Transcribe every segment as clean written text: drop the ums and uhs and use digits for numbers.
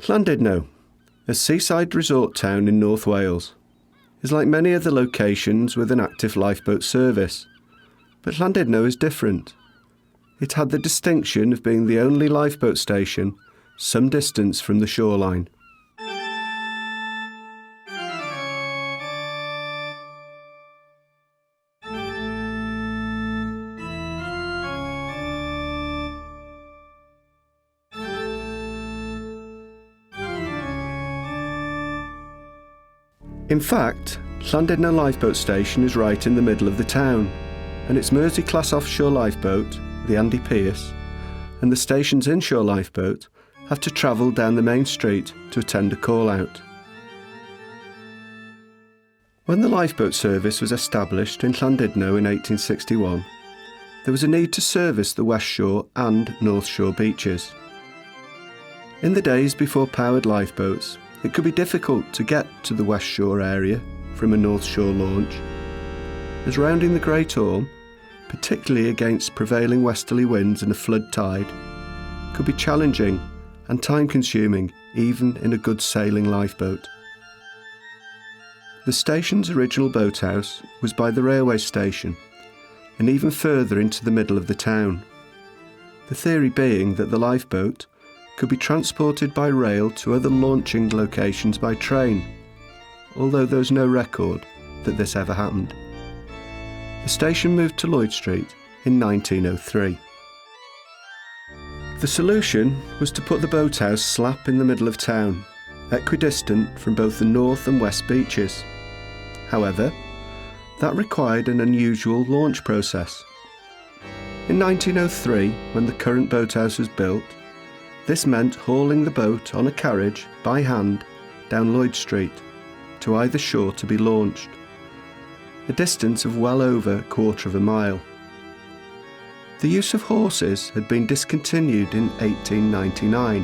Llandudno, a seaside resort town in North Wales, is like many other locations with an active lifeboat service, but Llandudno is different. It had the distinction of being the only lifeboat station some distance from the shoreline. In fact, Llandudno Lifeboat Station is right in the middle of the town, and its Mersey-class offshore lifeboat, the Andy Pearce, and the station's inshore lifeboat have to travel down the main street to attend a call-out. When the lifeboat service was established in Llandudno in 1861, there was a need to service the West Shore and North Shore beaches. In the days before powered lifeboats, it could be difficult to get to the West Shore area from a North Shore launch, as rounding the Great Orme, particularly against prevailing westerly winds and a flood tide, could be challenging and time-consuming even in a good sailing lifeboat. The station's original boathouse was by the railway station and even further into the middle of the town, the theory being that the lifeboat could be transported by rail to other launching locations by train, although there is no record that this ever happened. The station moved to Lloyd Street in 1903. The solution was to put the boathouse slap in the middle of town, equidistant from both the north and west beaches. However, that required an unusual launch process. In 1903, when the current boathouse was built, this meant hauling the boat on a carriage by hand down Lloyd Street to either shore to be launched, a distance of well over a quarter of a mile. The use of horses had been discontinued in 1899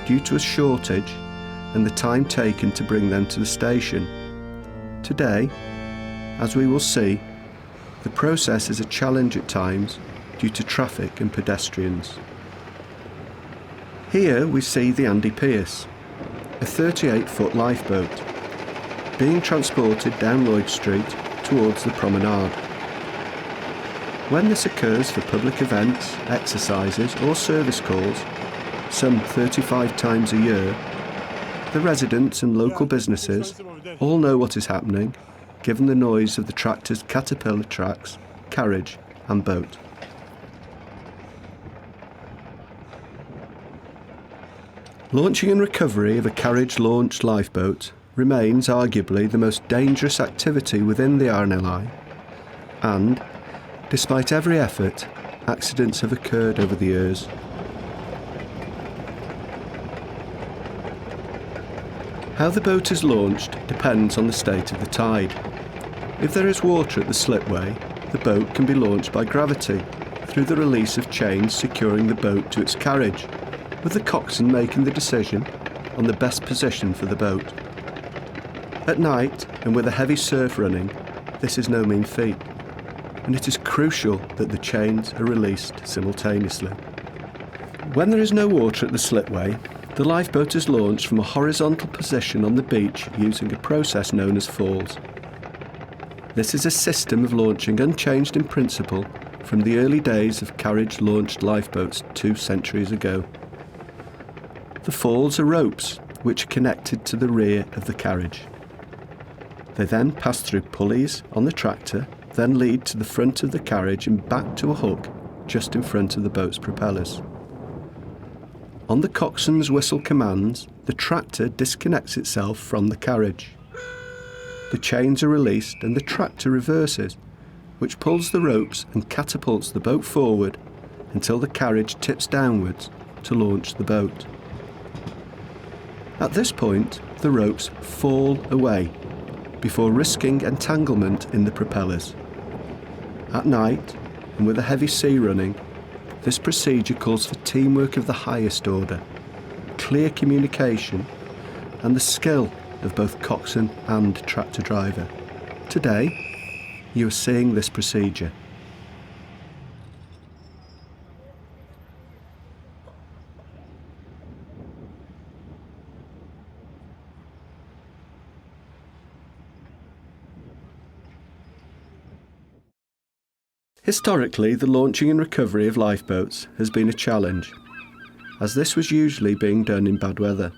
due to a shortage and the time taken to bring them to the station. Today, as we will see, the process is a challenge at times due to traffic and pedestrians. Here we see the Andy Pearce, a 38-foot lifeboat, being transported down Lloyd Street towards the promenade. When this occurs for public events, exercises or service calls, some 35 times a year, the residents and local businesses all know what is happening, given the noise of the tractor's caterpillar tracks, carriage and boat. Launching and recovery of a carriage-launched lifeboat remains arguably the most dangerous activity within the RNLI, and, despite every effort, accidents have occurred over the years. How the boat is launched depends on the state of the tide. If there is water at the slipway, the boat can be launched by gravity through the release of chains securing the boat to its carriage, with the coxswain making the decision on the best position for the boat. At night, and with a heavy surf running, this is no mean feat, and it is crucial that the chains are released simultaneously. When there is no water at the slipway, the lifeboat is launched from a horizontal position on the beach using a process known as falls. This is a system of launching unchanged in principle from the early days of carriage-launched lifeboats 2 centuries ago. The falls are ropes which are connected to the rear of the carriage. They then pass through pulleys on the tractor, then lead to the front of the carriage and back to a hook just in front of the boat's propellers. On the coxswain's whistle commands, the tractor disconnects itself from the carriage. The chains are released and the tractor reverses, which pulls the ropes and catapults the boat forward until the carriage tips downwards to launch the boat. At this point, the ropes fall away before risking entanglement in the propellers. At night, and with a heavy sea running, this procedure calls for teamwork of the highest order, clear communication, and the skill of both coxswain and tractor driver. Today, you are seeing this procedure. Historically, the launching and recovery of lifeboats has been a challenge, as this was usually being done in bad weather.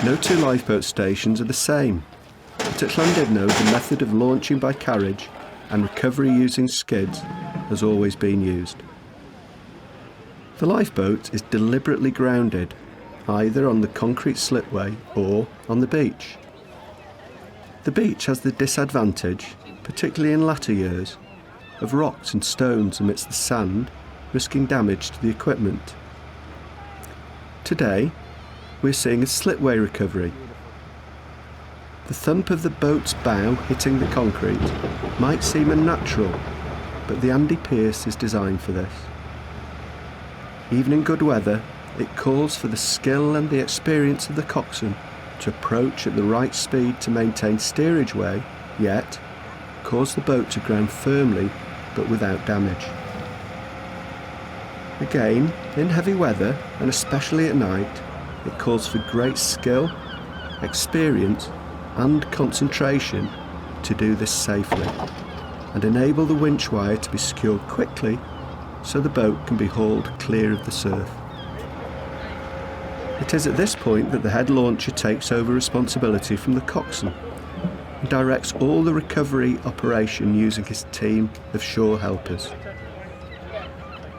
No two lifeboat stations are the same, but at Llandudno the method of launching by carriage and recovery using skids has always been used. The lifeboat is deliberately grounded, either on the concrete slipway or on the beach. The beach has the disadvantage, particularly in latter years, of rocks and stones amidst the sand, risking damage to the equipment. Today, we're seeing a slipway recovery. The thump of the boat's bow hitting the concrete might seem unnatural, but the Andy Pearce is designed for this. Even in good weather, it calls for the skill and the experience of the coxswain to approach at the right speed to maintain steerage way, yet cause the boat to ground firmly but without damage. Again, in heavy weather, and especially at night, it calls for great skill, experience and concentration to do this safely and enable the winch wire to be secured quickly so the boat can be hauled clear of the surf. It is at this point that the head launcher takes over responsibility from the coxswain and directs all the recovery operation using his team of shore helpers.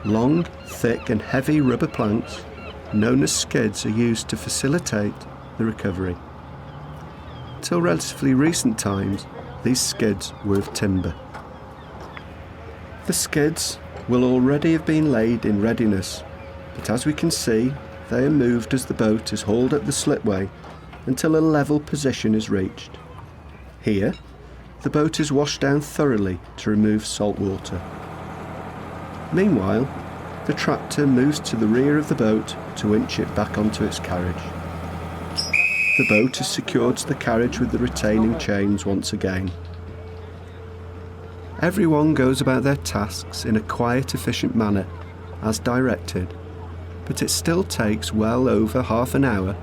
Long, thick and heavy rubber planks, known as skids, are used to facilitate the recovery. Till relatively recent times, these skids were of timber. The skids will already have been laid in readiness, but as we can see, they are moved as the boat is hauled up the slipway until a level position is reached. Here, the boat is washed down thoroughly to remove salt water. Meanwhile, the tractor moves to the rear of the boat to winch it back onto its carriage. The boat is secured to the carriage with the retaining chains once again. Everyone goes about their tasks in a quiet, efficient manner, as directed, but it still takes well over half an hour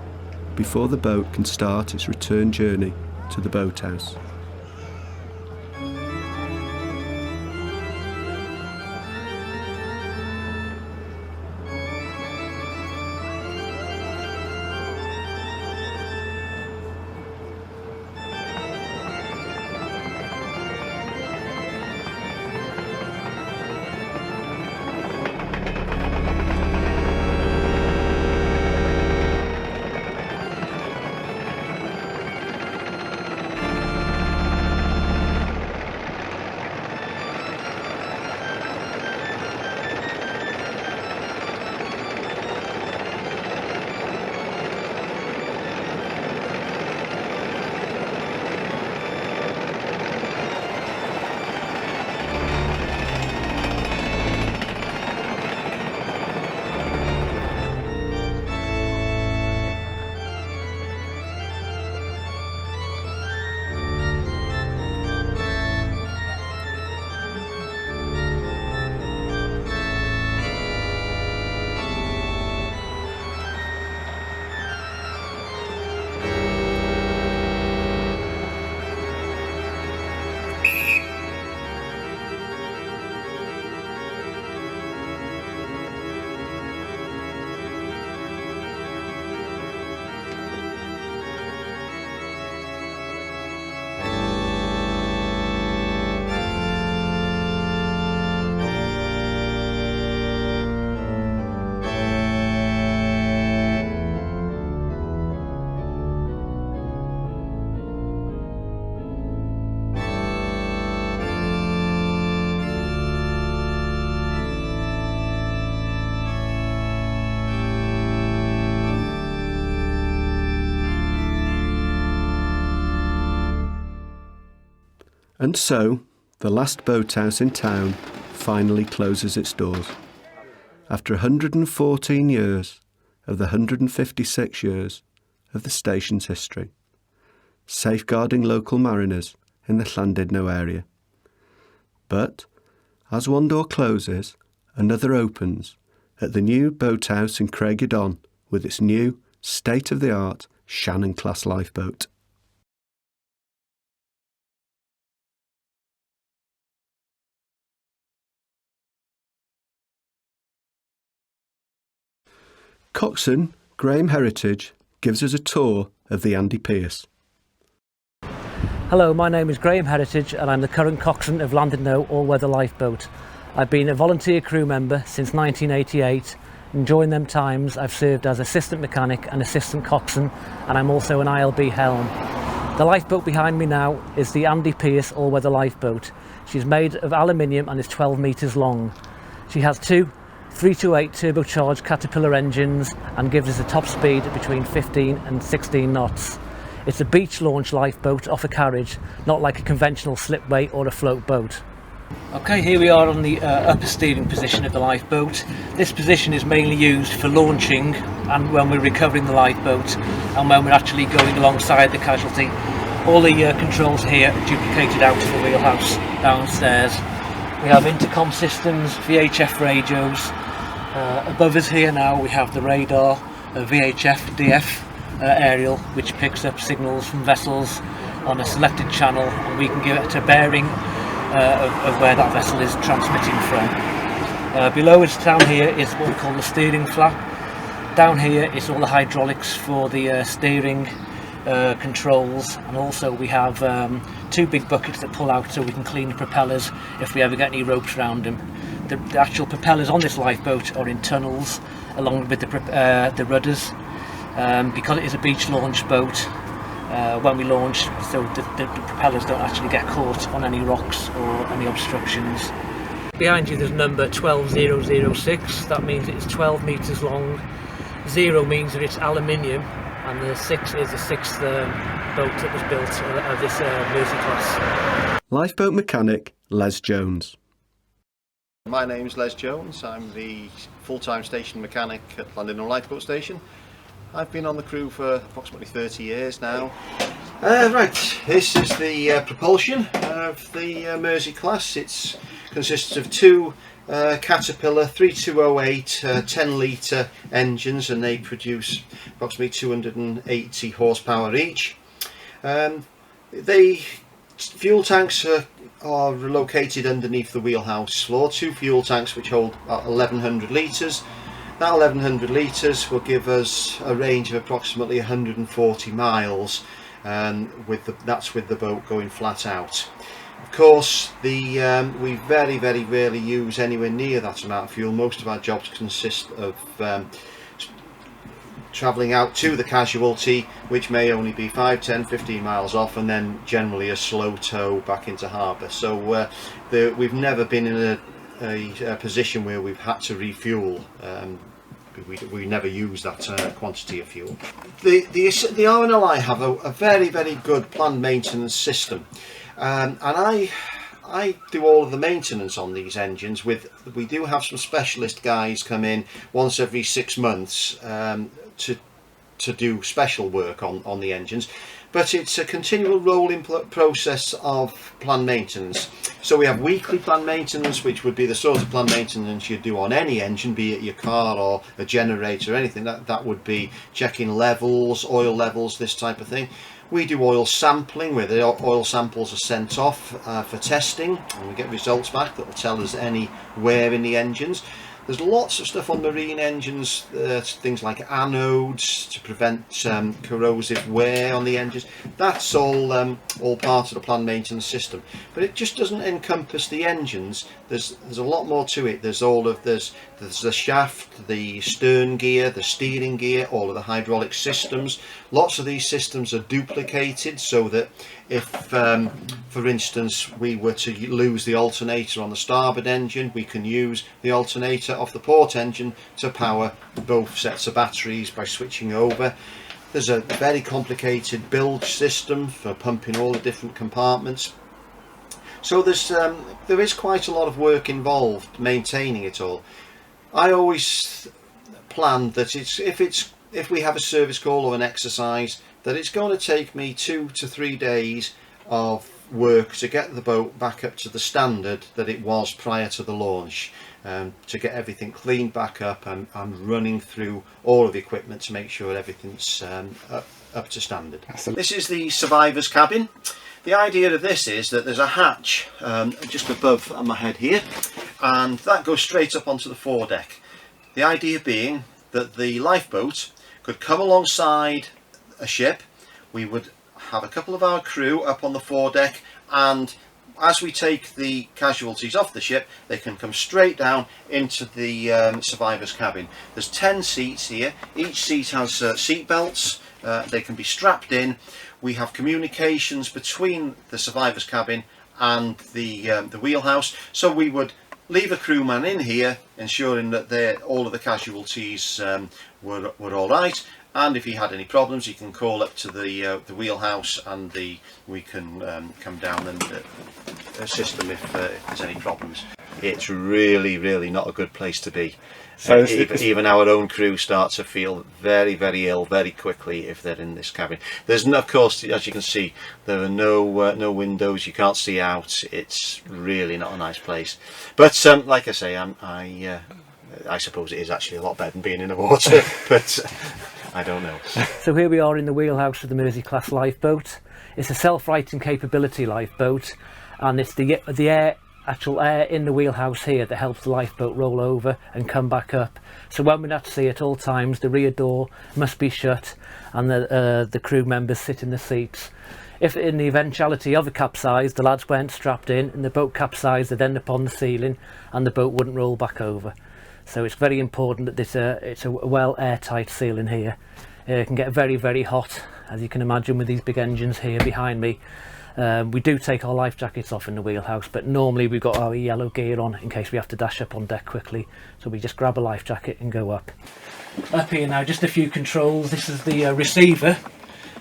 before the boat can start its return journey to the boathouse. And so, the last boathouse in town finally closes its doors. After 114 years of the 156 years of the station's history, safeguarding local mariners in the Llandudno area. But, as one door closes, another opens at the new boathouse in Craigydon with its new, state-of-the-art Shannon class lifeboat. Coxswain Graham Heritage gives us a tour of the Andy Pearce. Hello, my name is Graham Heritage and I'm the current coxswain of Llandudno all-weather lifeboat. I've been a volunteer crew member since 1988, and during them times I've served as assistant mechanic and assistant coxswain, and I'm also an ILB helm. The lifeboat behind me now is the Andy Pearce all-weather lifeboat. She's made of aluminium and is 12 metres long. She has two 328 turbocharged Caterpillar engines and gives us a top speed between 15 and 16 knots. It's a beach launch lifeboat off a carriage, not like a conventional slipway or a float boat. Okay, here we are on the upper steering position of the lifeboat. This position is mainly used for launching and when we're recovering the lifeboat and when we're actually going alongside the casualty. All the controls here are duplicated out of the wheelhouse downstairs. We have intercom systems, VHF radios. Above us here now we have the radar, a VHF DF aerial, which picks up signals from vessels on a selected channel, and we can give it a bearing of where that vessel is transmitting from. Below us down here is what we call the steering flap. Down here is all the hydraulics for the steering controls, and also we have two big buckets that pull out so we can clean the propellers if we ever get any ropes around them. The actual propellers on this lifeboat are in tunnels along with the rudders. Because it is a beach launch boat, when we launch, so the propellers don't actually get caught on any rocks or any obstructions. Behind you there's number 12006, that means it's 12 metres long. 0 means that it's aluminium, and the 6 is the 6th boat that was built of this Mersey class. Lifeboat mechanic Les Jones. My name is Les Jones. I'm the full-time station mechanic at Llandudno Lifeboat Station. I've been on the crew for approximately 30 years now. Right, this is the propulsion of the Mersey class. It consists of two Caterpillar 3208 10 litre engines, and they produce approximately 280 horsepower each. Fuel tanks are located underneath the wheelhouse floor, two fuel tanks which hold about 1100 litres. That 1100 litres will give us a range of approximately 140 miles, that's with the boat going flat out. Of course, we very rarely use anywhere near that amount of fuel. Most of our jobs consist of travelling out to the casualty, which may only be 5, 10, 15 miles off, and then generally a slow tow back into harbour. So we've never been in a position where we've had to refuel. We never use that quantity of fuel. The RNLI have a very good planned maintenance system, and I do all of the maintenance on these engines. We do have some specialist guys come in once every 6 months to do special work on the engines, but it's a continual rolling process of planned maintenance. So we have weekly planned maintenance, which would be the sort of planned maintenance you do on any engine, be it your car or a generator or anything. That would be checking levels, oil levels, this type of thing. We do oil sampling, where the oil samples are sent off for testing, and we get results back that will tell us any wear in the engines. There's lots of stuff on marine engines, things like anodes to prevent corrosive wear on the engines. That's all part of the planned maintenance system, but it just doesn't encompass the engines. There's a lot more to it. There's the shaft, the stern gear, the steering gear, all of the hydraulic systems. Lots of these systems are duplicated, so that if, for instance, we were to lose the alternator on the starboard engine, we can use the alternator off the port engine to power both sets of batteries by switching over. There's a very complicated bilge system for pumping all the different compartments. So there is quite a lot of work involved maintaining it all. I always plan that if we have a service call or an exercise, that it's going to take me 2 to 3 days of work to get the boat back up to the standard that it was prior to the launch, to get everything cleaned back up and running through all of the equipment to make sure everything's up to standard. This is the survivor's cabin. The idea of this is that there's a hatch just above my head here, and that goes straight up onto the foredeck. The idea being that the lifeboat could come alongside a ship. We would have a couple of our crew up on the foredeck, and as we take the casualties off the ship, they can come straight down into the survivor's cabin. There's 10 seats here. Each seat has seat belts. They can be strapped in. We have communications between the survivor's cabin and the wheelhouse. So we would leave a crewman in here, ensuring that all of the casualties were all right. And if he had any problems, he can call up to the wheelhouse, and we can come down and assist them if there's any problems. It's really not a good place to be. So even our own crew start to feel very ill very quickly if they're in this cabin. There's no, of course, as you can see, there are no windows. You can't see out. It's really not a nice place. But like I say, I suppose it is actually a lot better than being in the water. But I don't know. So here we are in the wheelhouse of the Mersey class lifeboat. It's a self-righting capability lifeboat, and it's the actual air in the wheelhouse here that helps the lifeboat roll over and come back up. So when we're at sea at all times, the rear door must be shut and the crew members sit in the seats. If in the eventuality of a capsize, the lads weren't strapped in and the boat capsized, they'd end up on the ceiling and the boat wouldn't roll back over. So it's very important that it's a well airtight ceiling here. It can get very hot, as you can imagine, with these big engines here behind me. We do take our life jackets off in the wheelhouse, but normally we've got our yellow gear on in case we have to dash up on deck quickly. So we just grab a life jacket and go up. Up here now, just a few controls. This is the receiver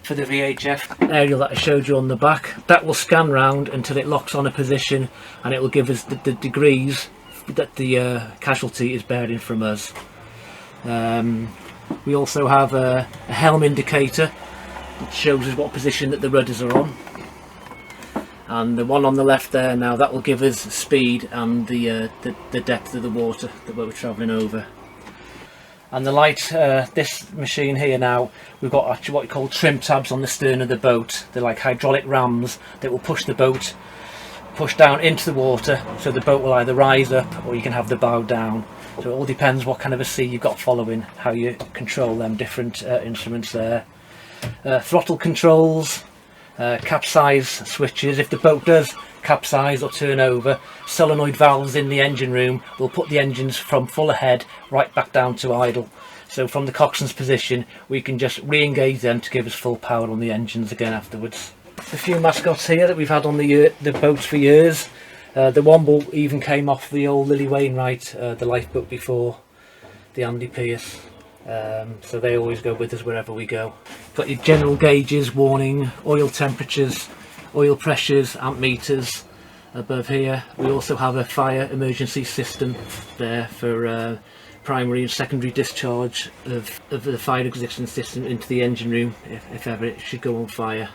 for the VHF aerial that I showed you on the back. That will scan round until it locks on a position, and it will give us the degrees that the casualty is bearing from us. We also have a helm indicator that shows us what position that the rudders are on, and the one on the left there now, that will give us speed and the depth of the water that we're travelling over. And the light, this machine here now, we've got actually what we call trim tabs on the stern of the boat. They're like hydraulic rams that will push the boat down into the water, so the boat will either rise up or you can have the bow down. So it all depends what kind of a sea you've got following, how you control them different instruments there. Throttle controls, capsize switches. If the boat does capsize or turn over, solenoid valves in the engine room will put the engines from full ahead right back down to idle. So from the coxswain's position we can just re-engage them to give us full power on the engines again afterwards. A few mascots here that we've had on the boats for years. The Womble even came off the old Lily Wainwright, the lifeboat before, the Andy Pearce. So they always go with us wherever we go. Got your general gauges, warning, oil temperatures, oil pressures, amp meters above here. We also have a fire emergency system there for primary and secondary discharge of the fire extinguishing system into the engine room if ever it should go on fire.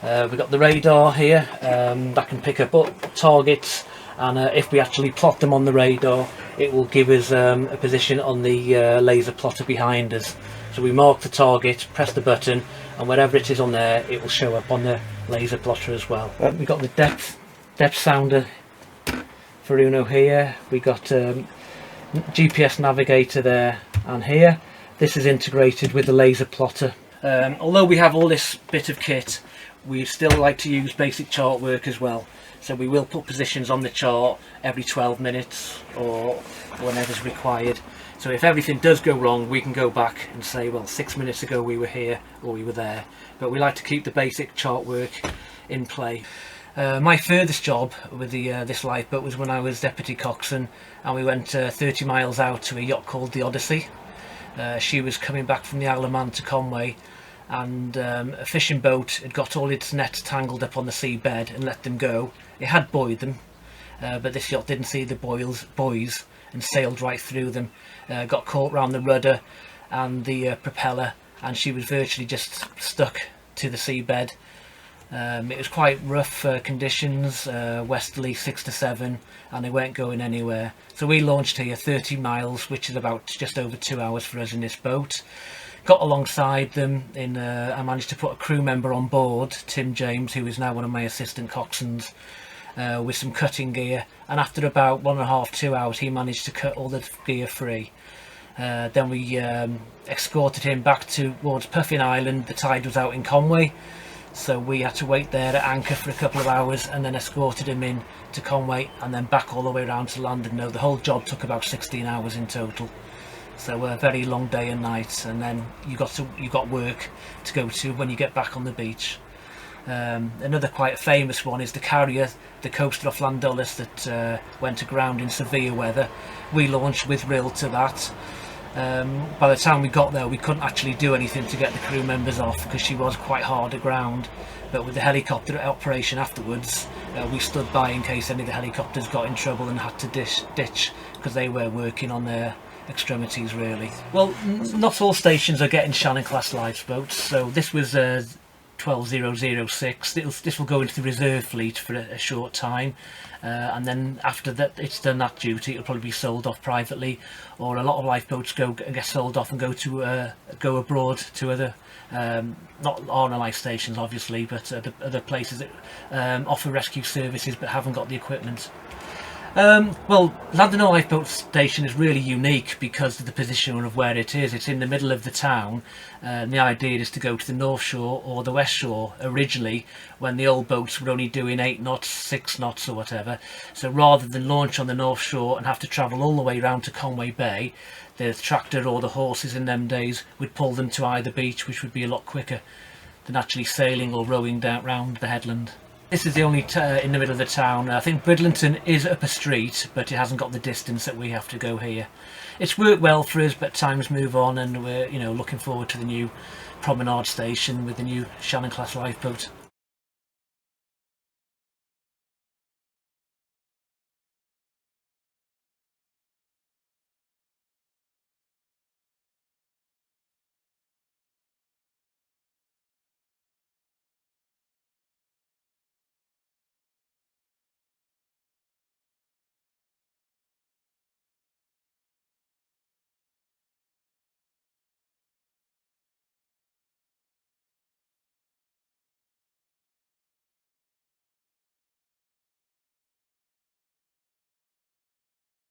We've got the radar here that can pick up targets, and if we actually plot them on the radar, it will give us a position on the laser plotter behind us. So we mark the target, press the button, and wherever it is on there, it will show up on the laser plotter as well. We've got the depth sounder for Uno here. We got GPS navigator there and here. This is integrated with the laser plotter. Although we have all this bit of kit, we still like to use basic chart work as well. So we will put positions on the chart every 12 minutes or whenever's required. So if everything does go wrong, we can go back and say, well, 6 minutes ago we were here or we were there. But we like to keep the basic chart work in play. My furthest job with this lifeboat was when I was deputy coxswain, and we went 30 miles out to a yacht called the Odyssey. She was coming back from the Isle of Man to Conwy, and a fishing boat had got all its nets tangled up on the seabed and let them go. It had buoyed them, but this yacht didn't see the buoys and sailed right through them. Got caught round the rudder and the propeller, and she was virtually just stuck to the seabed. It was quite rough conditions, westerly 6 to 7, and they weren't going anywhere. So we launched here 30 miles, which is about just over 2 hours for us in this boat. Got alongside them, I managed to put a crew member on board, Tim James, who is now one of my assistant coxswains, with some cutting gear, and after about 1.5–2 hours he managed to cut all the gear free. Then we escorted him back towards Puffin Island. The tide was out in Conwy, so we had to wait there at anchor for a couple of hours and then escorted him in to Conwy and then back all the way around to Llandudno. The whole job took about 16 hours in total, so a very long day and night, and then you got work to go to when you get back on the beach. Another quite famous one is the carrier, the coaster off Llandudno that went aground in severe weather. We launched with RIL to that. By the time we got there, we couldn't actually do anything to get the crew members off because she was quite hard aground. But with the helicopter operation afterwards, we stood by in case any of the helicopters got in trouble and had to ditch because they were working on their extremities really. Well, not all stations are getting Shannon class lifeboats, so this was 12006. This will go into the reserve fleet for a short time, and then after that it's done that duty, it'll probably be sold off privately, or a lot of lifeboats get sold off and go abroad to other not RNLI stations obviously, but other places that offer rescue services but haven't got the equipment. Well, Llandudno Lifeboat Station is really unique because of the position of where it is. It's in the middle of the town, and the idea is to go to the North Shore or the West Shore originally, when the old boats were only doing 8 knots, 6 knots or whatever. So rather than launch on the North Shore and have to travel all the way round to Conwy Bay, the tractor or the horses in them days would pull them to either beach, which would be a lot quicker than actually sailing or rowing down round the headland. This is the only in the middle of the town. I think Bridlington is up a street, but it hasn't got the distance that we have to go here. It's worked well for us, but times move on, and we're looking forward to the new promenade station with the new Shannon class lifeboat.